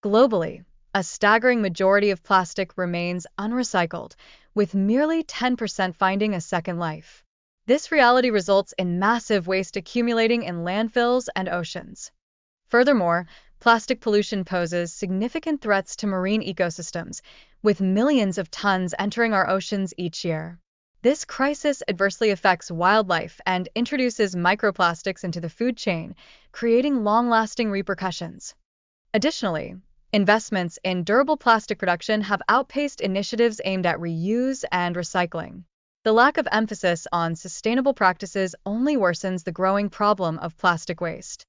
Globally, a staggering majority of plastic remains unrecycled, with merely 10% finding a second life. This reality results in massive waste accumulating in landfills and oceans. Furthermore, plastic pollution poses significant threats to marine ecosystems, with millions of tons entering our oceans each year. This crisis adversely affects wildlife and introduces microplastics into the food chain, creating long-lasting repercussions. Additionally, investments in durable plastic production have outpaced initiatives aimed at reuse and recycling. The lack of emphasis on sustainable practices only worsens the growing problem of plastic waste.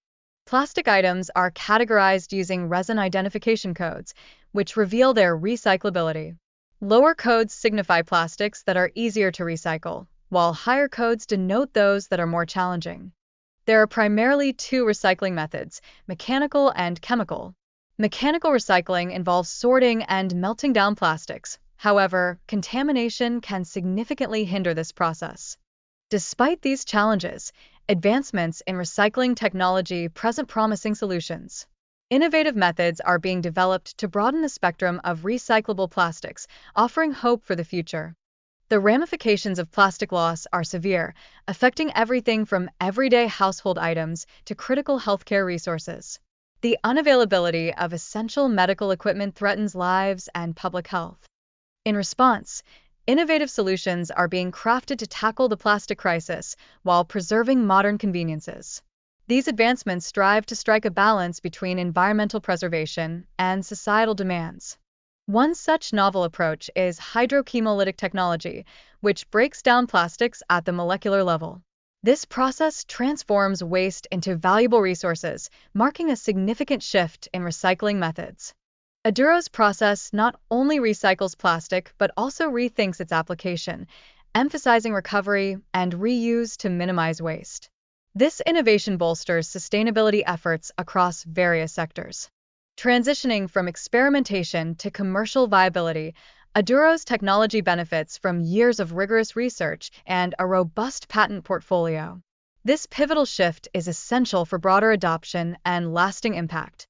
Plastic items are categorized using resin identification codes, which reveal their recyclability. Lower codes signify plastics that are easier to recycle, while higher codes denote those that are more challenging. There are primarily two recycling methods, mechanical and chemical. Mechanical recycling involves sorting and melting down plastics. However, contamination can significantly hinder this process. Despite these challenges, advancements in recycling technology present promising solutions. Innovative methods are being developed to broaden the spectrum of recyclable plastics, offering hope for the future. The ramifications of plastic loss are severe, affecting everything from everyday household items to critical healthcare resources. The unavailability of essential medical equipment threatens lives and public health. In response, innovative solutions are being crafted to tackle the plastic crisis while preserving modern conveniences. These advancements strive to strike a balance between environmental preservation and societal demands. One such novel approach is hydrochemolytic technology, which breaks down plastics at the molecular level. This process transforms waste into valuable resources, marking a significant shift in recycling methods. Aduro's process not only recycles plastic but also rethinks its application, emphasizing recovery and reuse to minimize waste. This innovation bolsters sustainability efforts across various sectors. Transitioning from experimentation to commercial viability, Aduro's technology benefits from years of rigorous research and a robust patent portfolio. This pivotal shift is essential for broader adoption and lasting impact.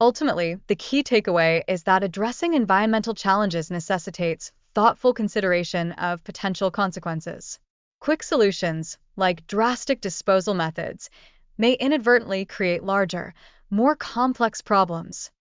Ultimately, the key takeaway is that addressing environmental challenges necessitates thoughtful consideration of potential consequences. Quick solutions, like drastic disposal methods, may inadvertently create larger, more complex problems.